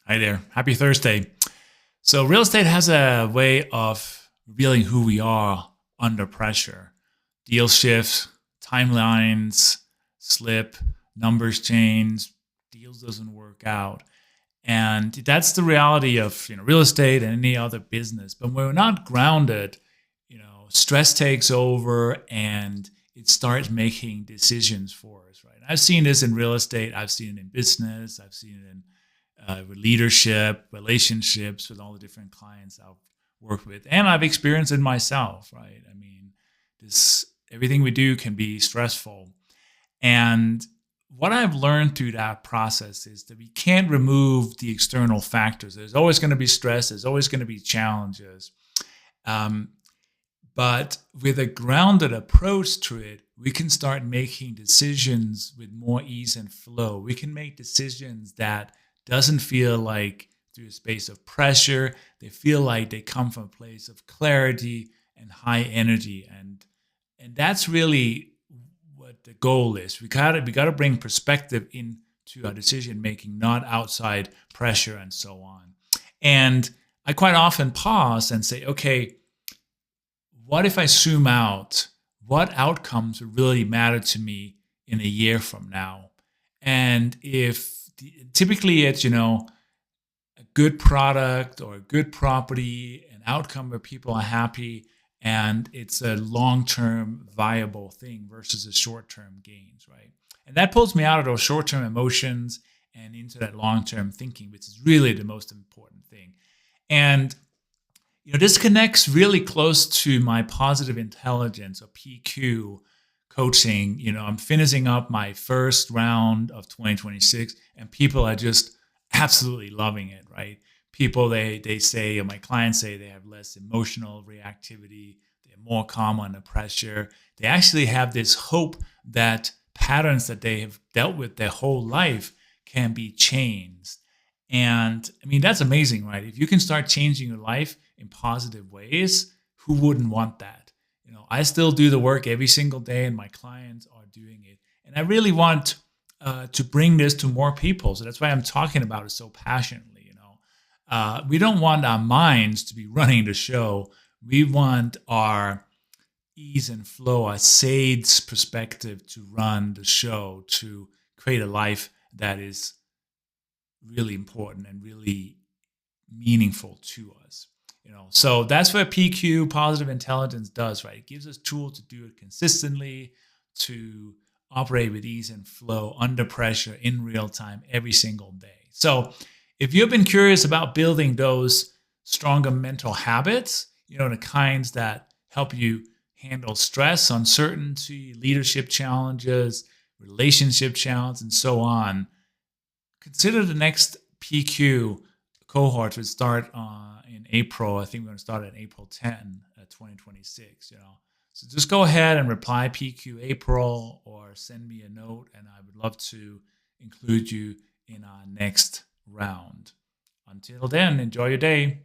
Hi there. Happy Thursday. So, real estate has a way of revealing who we are under pressure. Deal shifts, timelines slip, numbers change, deals doesn't work out. And that's the reality of real estate and any other business. But when we're not grounded, stress takes over and it starts making decisions for us, right? I've seen this in real estate. I've seen it in business. I've seen it in with leadership, relationships with all the different clients I've worked with, and I've experienced it myself. Right? I mean, this everything we do can be stressful, and what I've learned through that process is that we can't remove the external factors. There's always going to be stress. There's always going to be challenges. Um, but with a grounded approach to it, we can start making decisions with more ease and flow. We can make decisions that doesn't feel like through a space of pressure. They feel like they come from a place of clarity and high energy. And that's really what the goal is. We gotta bring perspective into our decision making, not outside pressure and so on. And I quite often pause and say, okay, what if I zoom out? What outcomes really matter to me in a year from now? And if typically it's a good product or a good property, an outcome where people are happy, and it's a long-term viable thing versus a short-term gains, right? And that pulls me out of those short-term emotions and into that long-term thinking, which is really the most important thing. And this connects really close to my positive intelligence or PQ coaching. I'm finishing up my first round of 2026, and people are just absolutely loving it, right? People, they say, or my clients say, they have less emotional reactivity, they're more calm under pressure. They actually have this hope that patterns that they have dealt with their whole life can be changed. And I mean, that's amazing, right? If you can start changing your life in positive ways, who wouldn't want that? I still do the work every single day, and my clients are doing it. And I really want to bring this to more people. So that's why I'm talking about it so passionately. We don't want our minds to be running the show. We want our ease and flow, our SAID's perspective to run the show, to create a life that is really important and really meaningful to us. So that's what PQ, positive intelligence, does, right? It gives us tools to do it consistently, to operate with ease and flow under pressure in real time every single day. So if you've been curious about building those stronger mental habits, the kinds that help you handle stress, uncertainty, leadership challenges, relationship challenges, and so on, consider the next PQ cohort would start in April. I think we're going to start at April 10, 2026. So just go ahead and reply PQ April or send me a note, and I would love to include you in our next round. Until then, enjoy your day.